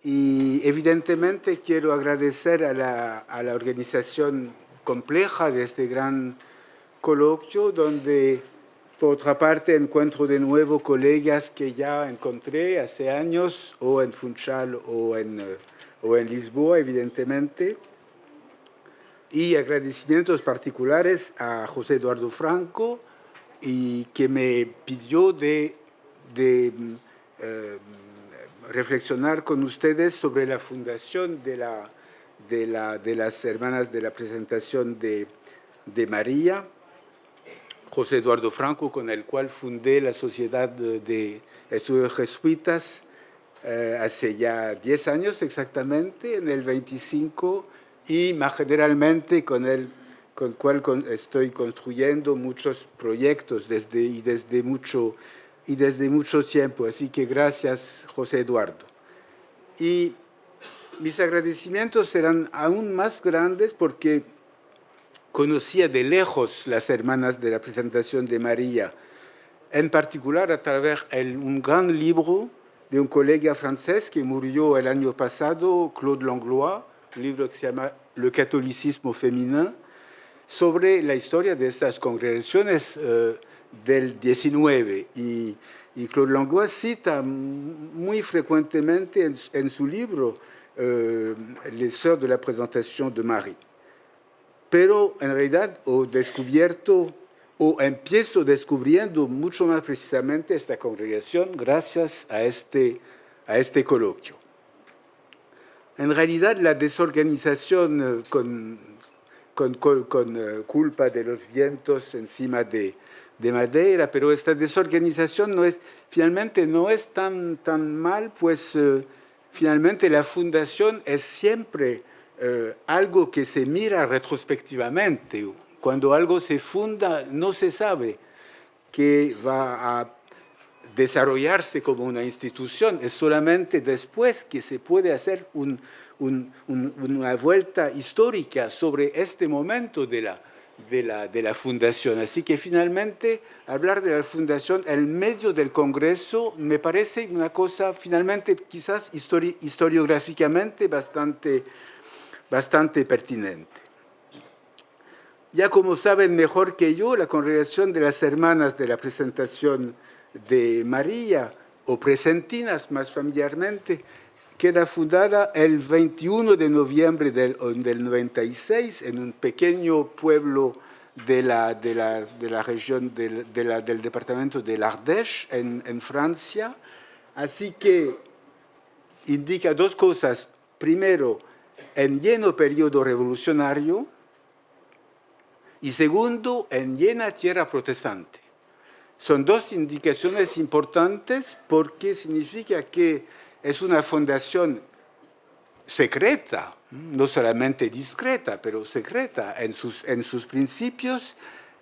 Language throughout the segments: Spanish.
Y evidentemente quiero agradecer a la organización compleja de este gran coloquio, donde por otra parte encuentro de nuevo colegas que ya encontré hace años, o en Funchal o en Lisboa, evidentemente. Y agradecimientos particulares a José Eduardo Franco, y que me pidió de reflexionar con ustedes sobre la fundación de las Hermanas de la Presentación de María. José Eduardo Franco, con el cual fundé la Sociedad de Estudios Jesuitas hace ya 10 años exactamente, en el 25, y más generalmente con el cual estoy construyendo muchos proyectos desde mucho tiempo. Así que gracias, José Eduardo. Y mis agradecimientos serán aún más grandes porque conocía de lejos las Hermanas de la Presentación de María, en particular a través de un gran libro de un colega francés que murió el año pasado, Claude Langlois, un libro que se llama Le catolicismo féminin, sobre la historia de estas congregaciones del 19. Y Claude Langlois cita muy frecuentemente en su libro Les Sœurs de la Présentation de Marie. Pero en realidad empiezo descubriendo mucho más precisamente esta congregación gracias a este coloquio. En realidad, la desorganización con culpa de los vientos encima de madera, pero esta desorganización finalmente no es tan mal, pues finalmente la fundación es siempre algo que se mira retrospectivamente. Cuando algo se funda, no se sabe que va a desarrollarse como una institución, es solamente después que se puede hacer una vuelta histórica sobre este momento de la fundación. Así que finalmente hablar de la fundación en medio del Congreso me parece una cosa finalmente quizás historiográficamente bastante pertinente. Ya como saben mejor que yo, la Congregación de las Hermanas de la Presentación de María, o Presentinas más familiarmente, queda fundada el 21 de noviembre del 96 en un pequeño pueblo de la región del departamento de l'Ardèche, en Francia. Así que indica dos cosas. Primero, en lleno periodo revolucionario, y segundo, en llena tierra protestante. Son dos indicaciones importantes porque significa que es una fundación secreta, no solamente discreta, pero secreta en sus principios,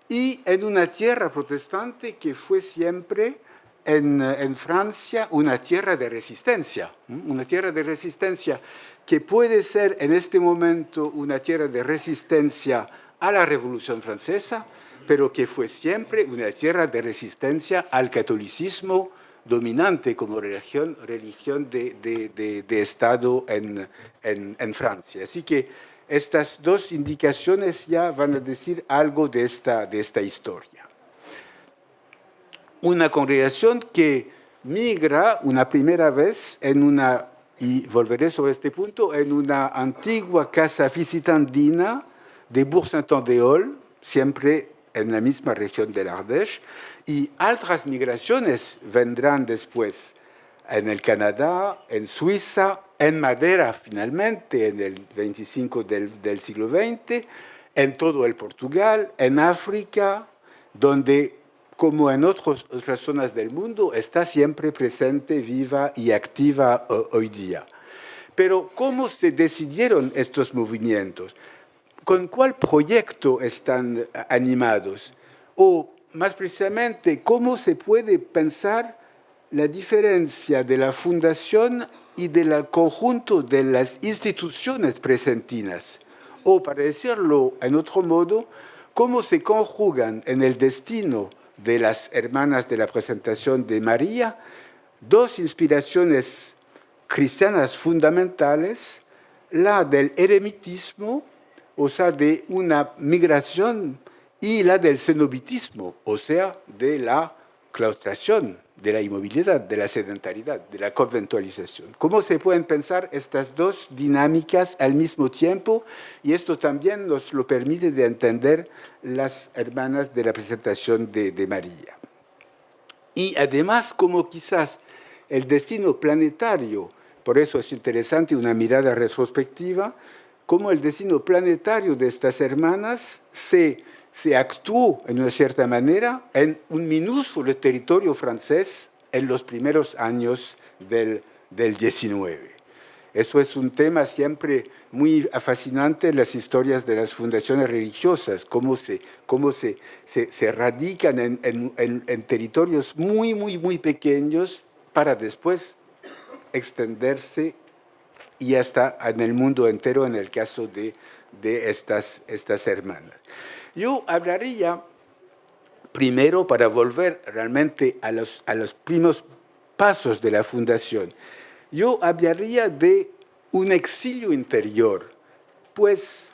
y en una tierra protestante que fue siempre en Francia una tierra de resistencia que puede ser en este momento una tierra de resistencia a la Revolución Francesa, pero que fue siempre una tierra de resistencia al catolicismo dominante como religión de Estado en Francia. Así que estas dos indicaciones ya van a decir algo de esta historia. Una congregación que migra una primera vez y volveré sobre este punto, en una antigua casa visitandina de Bourg-Saint-Andéol, siempre en la misma región del Ardèche, y otras migraciones vendrán después en el Canadá, en Suiza, en Madeira finalmente, en el 25 del siglo XX, en todo el Portugal, en África, donde, como en otras zonas del mundo, está siempre presente, viva y activa hoy día. Pero, ¿cómo se decidieron estos movimientos? ¿Con cuál proyecto están animados? O, más precisamente, ¿cómo se puede pensar la diferencia de la fundación y del conjunto de las instituciones presentinas? O, para decirlo en otro modo, ¿cómo se conjugan en el destino de las Hermanas de la Presentación de María dos inspiraciones cristianas fundamentales, la del eremitismo, o sea, de una migración, y la del cenobitismo, o sea, de la claustración, de la inmovilidad, de la sedentaridad, de la conventualización. ¿Cómo se pueden pensar estas dos dinámicas al mismo tiempo? Y esto también nos lo permite de entender las hermanas de la presentación de María. Y además, como quizás el destino planetario, por eso es interesante una mirada retrospectiva, como el destino planetario de estas hermanas se actuó, en una cierta manera, en un minúsculo territorio francés en los primeros años del 19. Esto es un tema siempre muy fascinante en las historias de las fundaciones religiosas, cómo se radican en territorios muy, muy, muy pequeños para después extenderse y hasta en el mundo entero en el caso de estas hermanas. Yo hablaría primero, para volver realmente a los primeros pasos de la fundación, yo hablaría de un exilio interior, pues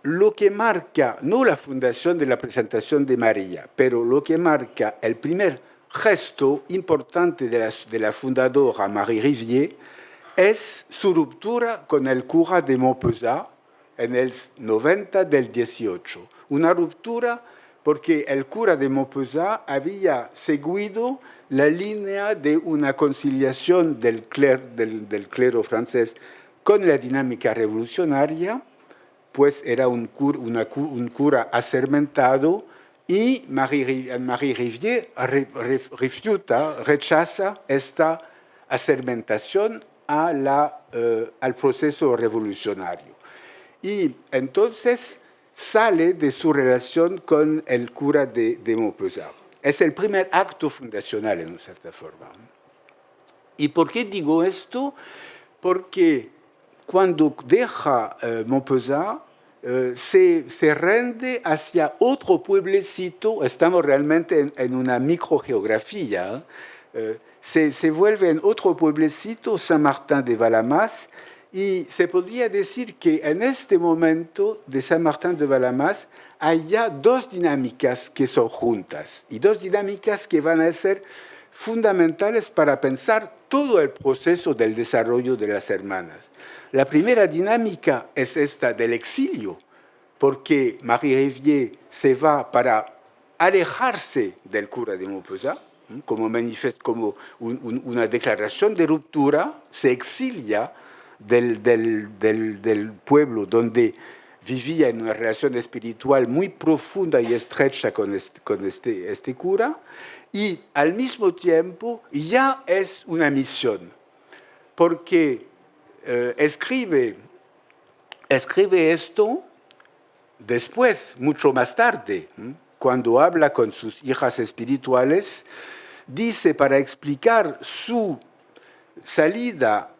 lo que marca, no la fundación de la presentación de María, pero lo que marca el primer gesto importante de la fundadora Marie Rivière es su ruptura con el cura de Maupezat en el 90 del 18. Una ruptura porque el cura de Maupezat había seguido la línea de una conciliación del clero francés con la dinámica revolucionaria, pues era un cura asermentado, y Marie Rivière rechaza esta asermentación al proceso revolucionario. Y entonces sale de su relación con el cura de Maupezat. Es el primer acto fundacional, en cierta forma. ¿Y por qué digo esto? Porque cuando deja Maupezat, se rinde hacia otro pueblecito, estamos realmente en una microgeografía, se vuelve en otro pueblecito, Saint-Martin de Valamas, y se podría decir que en este momento de Saint-Martin de Valamas hay ya dos dinámicas que son juntas, y dos dinámicas que van a ser fundamentales para pensar todo el proceso del desarrollo de las hermanas. La primera dinámica es esta del exilio, porque Marie Rivière se va para alejarse del cura de Maupezat, como una declaración de ruptura, se exilia del pueblo donde vivía en una relación espiritual muy profunda y estrecha con este cura, y al mismo tiempo ya es una misión, porque escribe esto después, mucho más tarde, cuando habla con sus hijas espirituales, dice, para explicar su salida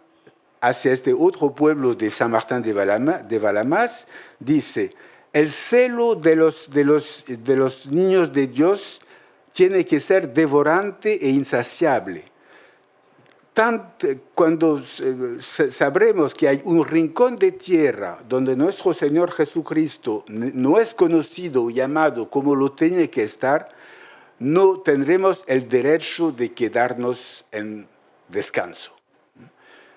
hacia este otro pueblo de Saint-Martin de Valamas, dice, el celo de los niños de Dios tiene que ser devorante e insaciable. Cuando sabremos que hay un rincón de tierra donde nuestro Señor Jesucristo no es conocido, llamado como lo tiene que estar, no tendremos el derecho de quedarnos en descanso.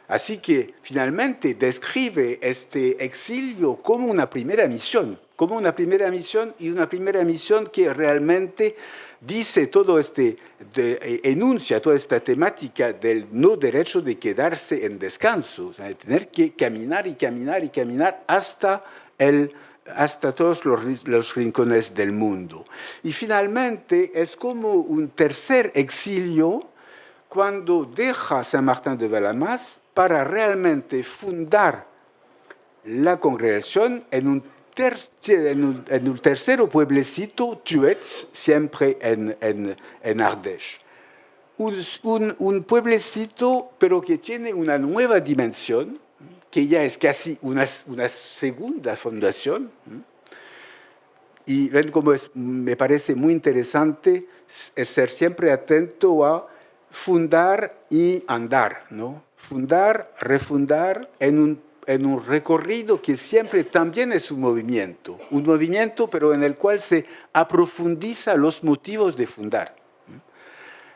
Así que finalmente describe este exilio como una primera misión, y una primera misión que realmente dice enuncia toda esta temática del no derecho de quedarse en descanso, o sea, de tener que caminar y caminar y caminar hasta todos los rincones del mundo. Y finalmente es como un tercer exilio cuando deja Saint-Martin de Valamas para realmente fundar la congregación en un tercer pueblecito, Thuets, siempre en Ardèche. Un pueblecito, pero que tiene una nueva dimensión, que ya es casi una segunda fundación. Y ven cómo me parece muy interesante ser siempre atento a fundar y andar, ¿no? Fundar, refundar en un recorrido que siempre también es un movimiento pero en el cual se aprofundiza los motivos de fundar.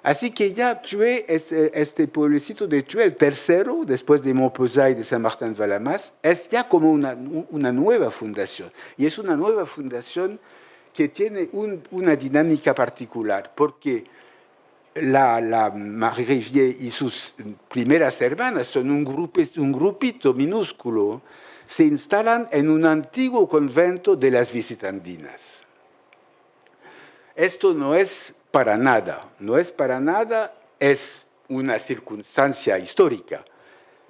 Así que ya Thué, este pueblecito de Thué, el tercero, después de Montpezat y de Saint-Martin-de-Valamas, es ya como una nueva fundación. Y es una nueva fundación que tiene una dinámica particular, porque la Marie Rivière y sus primeras hermanas son un grupito minúsculo, se instalan en un antiguo convento de las visitandinas. Esto no es para nada, es una circunstancia histórica,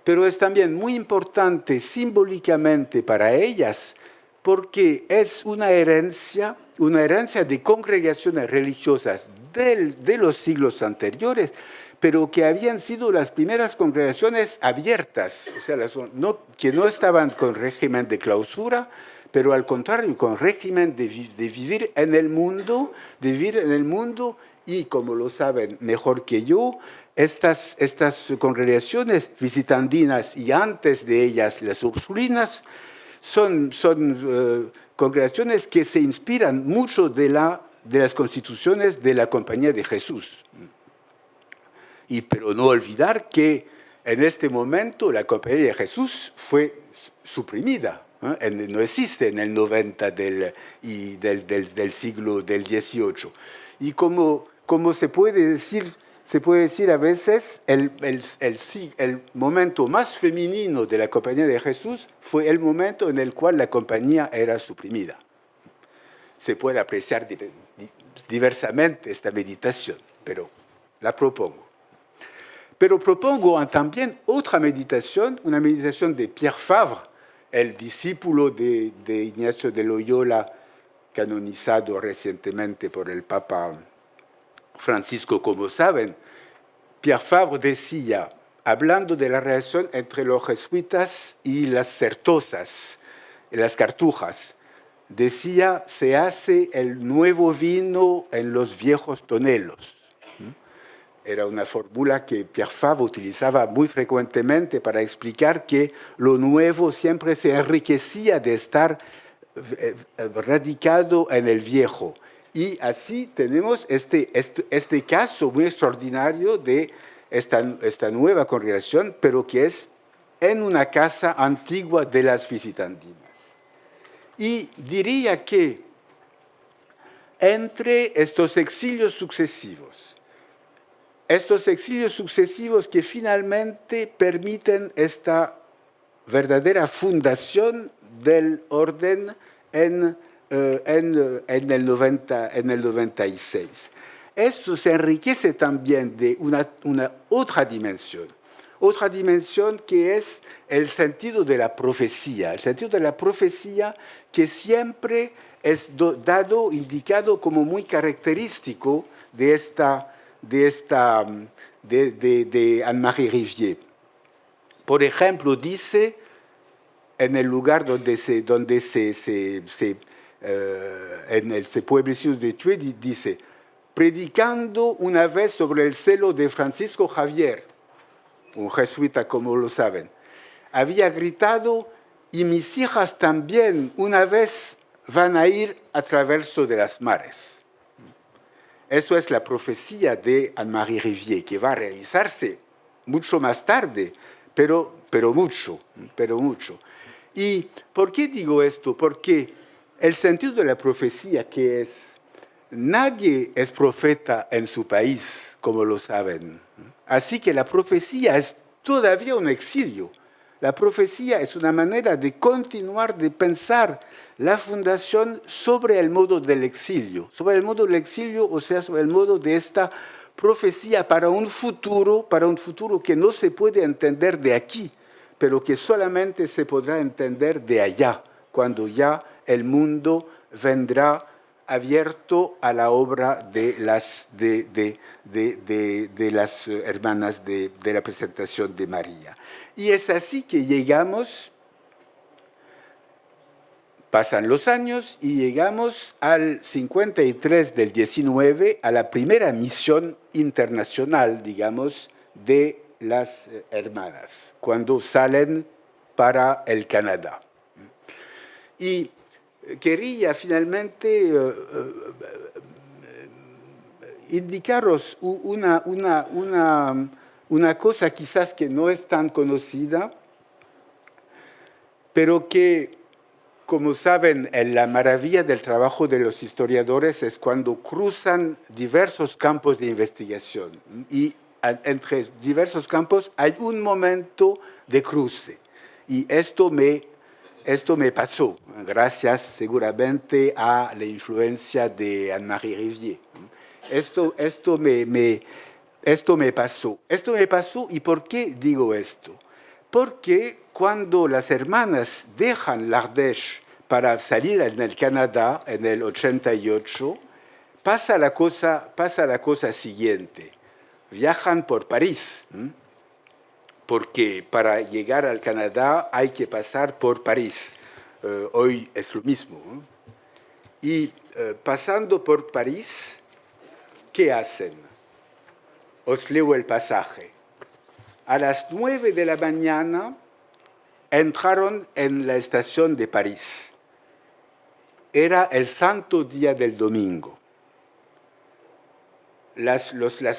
pero es también muy importante simbólicamente para ellas porque es una herencia de congregaciones religiosas de los siglos anteriores, pero que habían sido las primeras congregaciones abiertas, o sea, que no estaban con régimen de clausura, pero al contrario, con régimen de vivir en el mundo, y como lo saben mejor que yo, estas congregaciones visitandinas y antes de ellas las ursulinas son congregaciones que se inspiran mucho de las constituciones de la Compañía de Jesús. Pero no olvidar que en este momento la Compañía de Jesús fue suprimida. No existe en el 90 del siglo del XVIII. Y como se puede decir a veces, el momento más femenino de la Compañía de Jesús fue el momento en el cual la compañía era suprimida. Se puede apreciar diversamente esta meditación, pero la propongo. Pero propongo también otra meditación, una meditación de Pierre Fabre, el discípulo de Ignacio de Loyola, canonizado recientemente por el Papa Francisco, como saben. Pierre Fabre decía, hablando de la relación entre los jesuitas y las certosas, las cartujas, decía, se hace el nuevo vino en los viejos tonelos. Era una fórmula que Pierre Fabre utilizaba muy frecuentemente para explicar que lo nuevo siempre se enriquecía de estar radicado en el viejo. Y así tenemos este caso muy extraordinario de esta nueva congregación, pero que es en una casa antigua de las visitandinas. Y diría que entre estos exilios sucesivos que finalmente permiten esta verdadera fundación del orden en el 96. Esto se enriquece también de una otra dimensión que es el sentido de la profecía, que siempre es indicado como muy característico de Anne-Marie Rivière. Por ejemplo, dice en el lugar en ese pueblecito de Thué, dice, predicando una vez sobre el celo de Francisco Javier, un jesuita como lo saben, había gritado, y mis hijas también una vez van a ir a través de las mares. Eso es la profecía de Anne-Marie Rivière, que va a realizarse mucho más tarde, pero mucho. ¿Y por qué digo esto? Porque el sentido de la profecía que es, nadie es profeta en su país, como lo saben. Así que la profecía es todavía un exilio. La profecía es una manera de continuar de pensar la fundación sobre el modo del exilio, o sea, sobre el modo de esta profecía para un futuro que no se puede entender de aquí, pero que solamente se podrá entender de allá, cuando ya el mundo vendrá abierto a la obra de las hermanas de la presentación de María. Y es así que llegamos, Pasan los años y llegamos al 53 del 19, a la primera misión internacional, digamos, de las hermanas, cuando salen para el Canadá. Y quería finalmente indicaros una cosa quizás que no es tan conocida, pero que, como saben, la maravilla del trabajo de los historiadores es cuando cruzan diversos campos de investigación. Y entre diversos campos hay un momento de cruce. Y esto me pasó, gracias seguramente a la influencia de Anne-Marie Rivière. Esto me pasó. Esto me pasó, ¿y por qué digo esto? Porque cuando las hermanas dejan l'Ardèche para salir en el Canadá en el 88, pasa la cosa siguiente. Viajan por París, porque para llegar al Canadá hay que pasar por París. Hoy es lo mismo. Y pasando por París, ¿qué hacen? Os leo el pasaje. A las 9 de la mañana entraron en la estación de París. Era el santo día del domingo. Las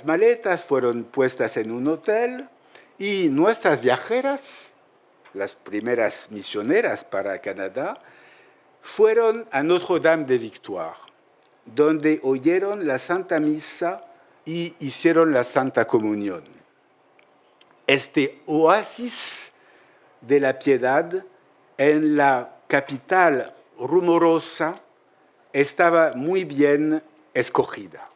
maletas fueron puestas en un hotel y nuestras viajeras, las primeras misioneras para Canadá, fueron a Notre-Dame de Victoire, donde oyeron la Santa Misa y hicieron la Santa Comunión. Este oasis de la piedad en la capital rumorosa estaba muy bien escogida.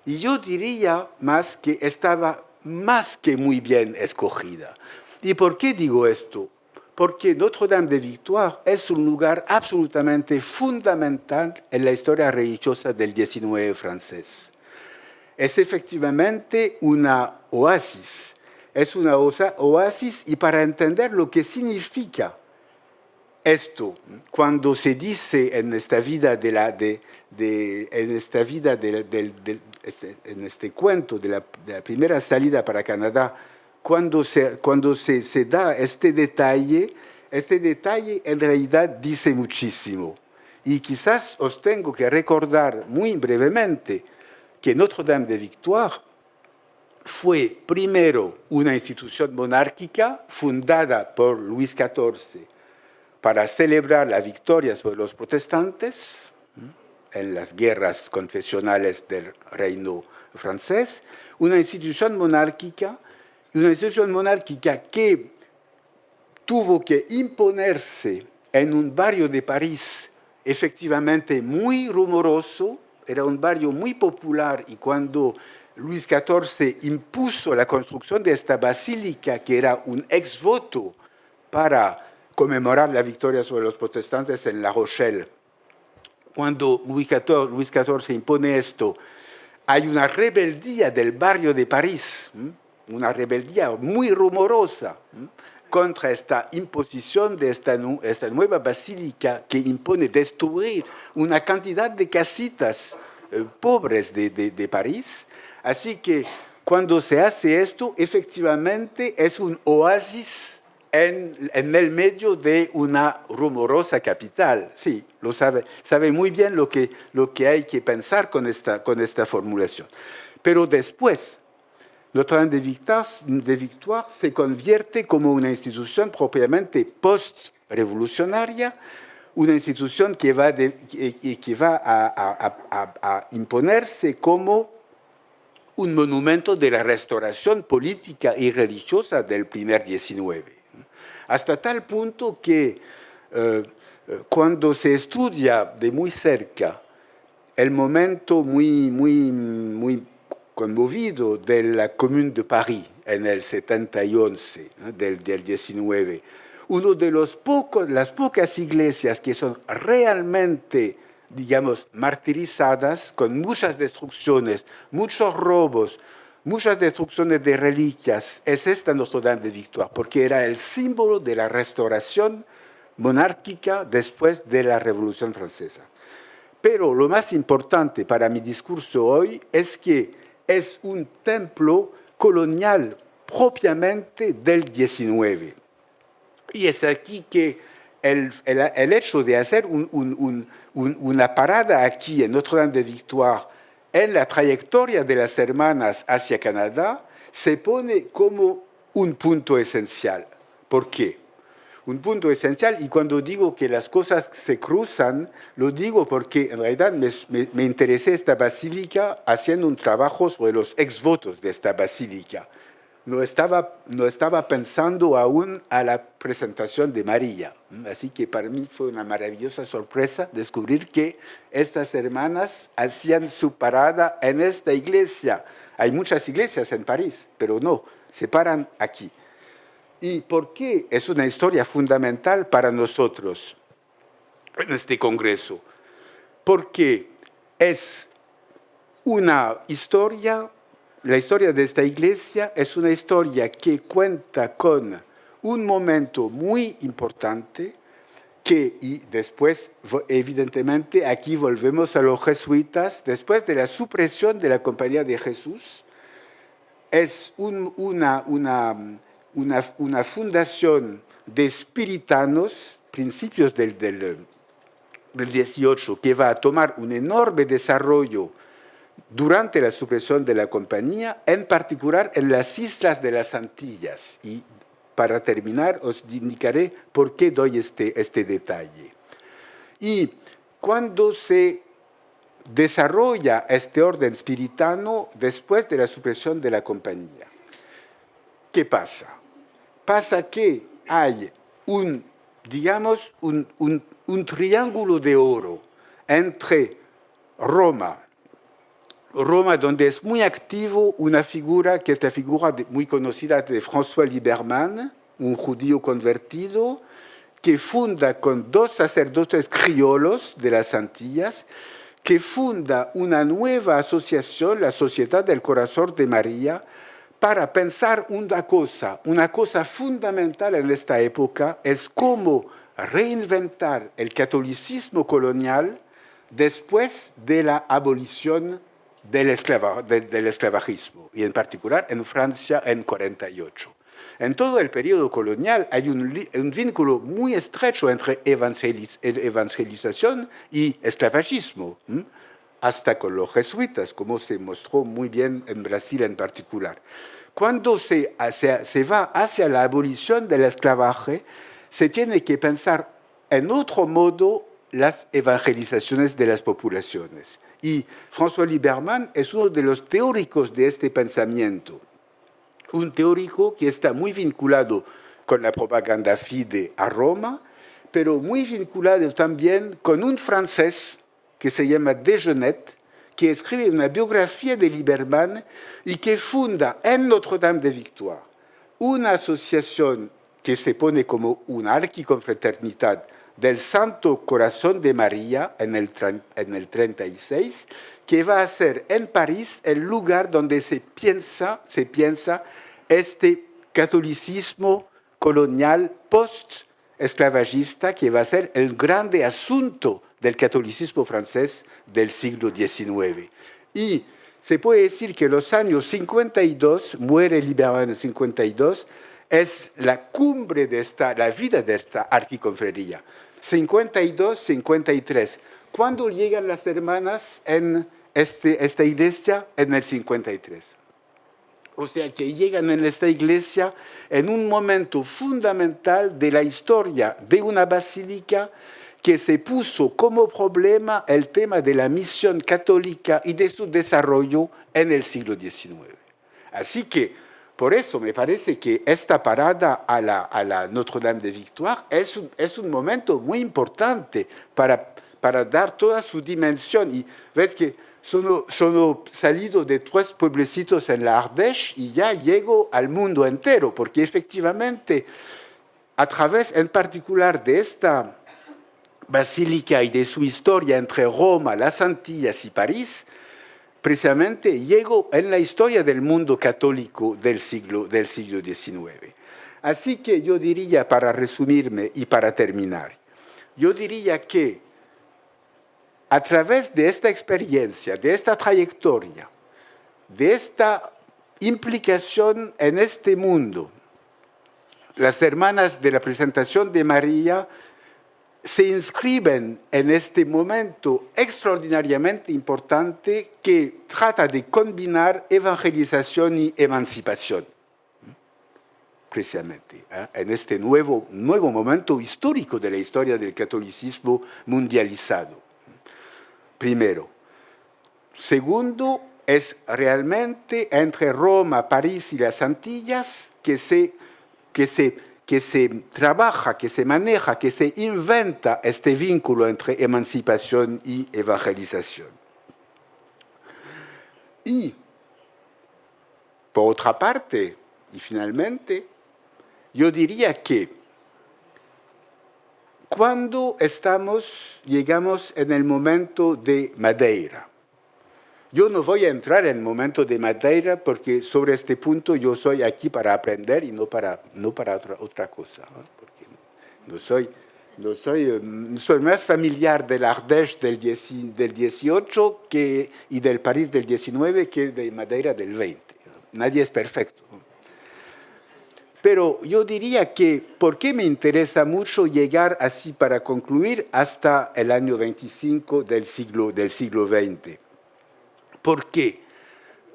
Y yo diría más que estaba más que muy bien escogida. ¿Y por qué digo esto? Porque Notre-Dame de Victoire es un lugar absolutamente fundamental en la historia religiosa del XIX francés. Es efectivamente una oasis. Es una oasis, y para entender lo que significa esto, cuando se dice en esta vida en este cuento de la primera salida para Canadá, cuando se da este detalle en realidad dice muchísimo. Y quizás os tengo que recordar muy brevemente que Notre-Dame de Victoire fue primero una institución monárquica fundada por Luis XIV para celebrar la victoria sobre los protestantes en las guerras confesionales del reino francés, una institución monárquica que tuvo que imponerse en un barrio de París efectivamente muy rumoroso, era un barrio muy popular, y cuando Luis XIV impuso la construcción de esta basílica, que era un ex voto para conmemorar la victoria sobre los protestantes en La Rochelle, cuando Luis XIV impone esto, hay una rebeldía del barrio de París, una rebeldía muy rumorosa contra esta imposición de esta nueva basílica que impone destruir una cantidad de casitas pobres de París. Así que cuando se hace esto, efectivamente es un oasis en el medio de una rumorosa capital. Sí, lo sabe muy bien lo que hay que pensar con esta formulación. Pero después, Notre-Dame de Victoire se convierte como una institución propiamente post-revolucionaria, una institución que va a imponerse como un monumento de la restauración política y religiosa del primer XIX. Hasta tal punto que cuando se estudia de muy cerca el momento muy conmovido de la Commune de París en el 71 del 19, uno de las pocas iglesias que son realmente, digamos, martirizadas, con muchas destrucciones, muchos robos, muchas destrucciones de reliquias, es esta Notre-Dame de Victoire, porque era el símbolo de la restauración monárquica después de la Revolución Francesa. Pero lo más importante para mi discurso hoy es que es un templo colonial propiamente del XIX. Y es aquí que el hecho de hacer una parada aquí en Notre-Dame de Victoire en la trayectoria de las hermanas hacia Canadá se pone como un punto esencial. ¿Por qué? Un punto esencial, y cuando digo que las cosas se cruzan, lo digo porque en realidad me interesé esta basílica haciendo un trabajo sobre los exvotos de esta basílica. No estaba pensando aún a la presentación de María. Así que para mí fue una maravillosa sorpresa descubrir que estas hermanas hacían su parada en esta iglesia. Hay muchas iglesias en París, pero no, se paran aquí. ¿Y por qué es una historia fundamental para nosotros en este congreso? Porque es una historia, la historia de esta iglesia es una historia que cuenta con un momento muy importante y después, evidentemente, aquí volvemos a los jesuitas, después de la supresión de la Compañía de Jesús, es una fundación de espiritanos, principios del 18, que va a tomar un enorme desarrollo durante la supresión de la compañía, en particular en las islas de las Antillas. Y para terminar, os indicaré por qué doy este detalle. Y cuando se desarrolla este orden espiritano después de la supresión de la compañía, ¿qué pasa? Pasa que hay un triángulo de oro entre Roma, donde es muy activo una figura que es la figura muy conocida de François Libermann, un judío convertido, que funda con dos sacerdotes criollos de las Antillas, que funda una nueva asociación, la Sociedad del Corazón de María, para pensar una cosa fundamental en esta época es cómo reinventar el catolicismo colonial después de la abolición del esclavagismo, y en particular en Francia en 48. En todo el periodo colonial hay un vínculo muy estrecho entre evangelización y esclavagismo, hasta con los jesuitas, como se mostró muy bien en Brasil en particular. Cuando se va hacia la abolición del esclavaje, se tiene que pensar en otro modo las evangelizaciones de las poblaciones. Y François Libermann es uno de los teóricos de este pensamiento, un teórico que está muy vinculado con la propaganda fide a Roma, pero muy vinculado también con un francés que se llama Desgenet, que escribe una biografía de Libermann y que funda en Notre-Dame de Victoire una asociación que se pone como una arquiconfraternidad del Santo Corazón de María en el 36, que va a ser en París el lugar donde se piensa este catolicismo colonial post-esclavagista, que va a ser el grande asunto del catolicismo francés del siglo XIX. Y se puede decir que los años 52, muere Libermann en 52, es la cumbre de la vida de esta arquiconferencia. 52, 53. ¿Cuándo llegan las hermanas en esta iglesia? En el 53. O sea que llegan en esta iglesia en un momento fundamental de la historia de una basílica que se puso como problema el tema de la misión católica y de su desarrollo en el siglo XIX. Así que, por eso me parece que esta parada a la Notre-Dame de Victoire es un momento muy importante para dar toda su dimensión. Y ves que sono salido de 3 pueblecitos en la Ardèche y ya llego al mundo entero, porque efectivamente, a través en particular de esta basílica y de su historia entre Roma, las Antillas y París, precisamente llego en la historia del mundo católico del siglo XIX. Así que yo diría, para resumirme y para terminar, yo diría que a través de esta experiencia, de esta trayectoria, de esta implicación en este mundo, las hermanas de la presentación de María se inscriben en este momento extraordinariamente importante que trata de combinar evangelización y emancipación, precisamente, en este nuevo momento histórico de la historia del catolicismo mundializado. Primero. Segundo, es realmente entre Roma, París y las Antillas que se trabaja, que se maneja, que se inventa este vínculo entre emancipación y evangelización. Y, por otra parte, y finalmente, yo diría que cuando llegamos en el momento de Madeira, yo no voy a entrar en el momento de Madeira porque sobre este punto yo soy aquí para aprender y no para otra cosa, ¿no? Porque soy más familiar del Ardèche del 18 y del París del 19 que de Madeira del 20. Nadie es perfecto. Pero yo diría que, ¿por qué me interesa mucho llegar así para concluir hasta el año 25 del siglo XX? ¿Por qué?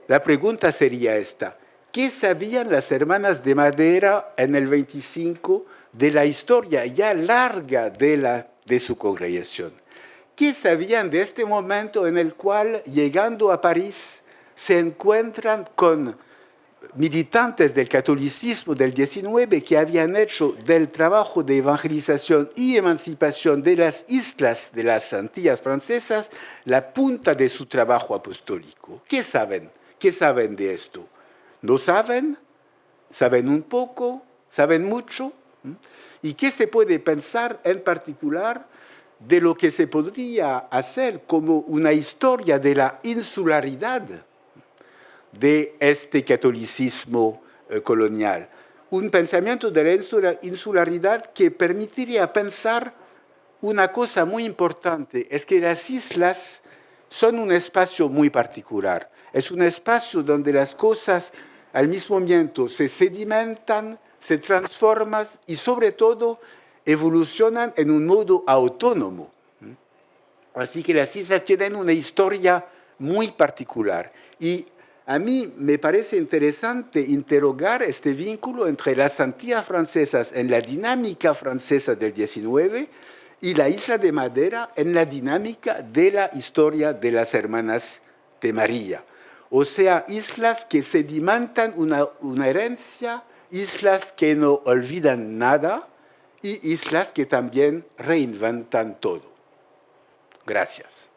La pregunta sería esta. ¿Qué sabían las hermanas de Madeira en el 25 de la historia ya larga de su congregación? ¿Qué sabían de este momento en el cual, llegando a París, se encuentran con militantes del catolicismo del 19 que habían hecho del trabajo de evangelización y emancipación de las islas de las Antillas francesas la punta de su trabajo apostólico? ¿Qué saben? ¿Qué saben de esto? ¿No saben? ¿Saben un poco? ¿Saben mucho? ¿Y qué se puede pensar en particular de lo que se podría hacer como una historia de la insularidad de este catolicismo colonial? Un pensamiento de la insularidad que permitiría pensar una cosa muy importante, es que las islas son un espacio muy particular. Es un espacio donde las cosas al mismo tiempo se sedimentan, se transforman y sobre todo evolucionan en un modo autónomo. Así que las islas tienen una historia muy particular. Y a mí me parece interesante interrogar este vínculo entre las Antillas francesas en la dinámica francesa del 19 y la isla de Madeira en la dinámica de la historia de las hermanas de María. O sea, islas que sedimentan una herencia, islas que no olvidan nada y islas que también reinventan todo. Gracias.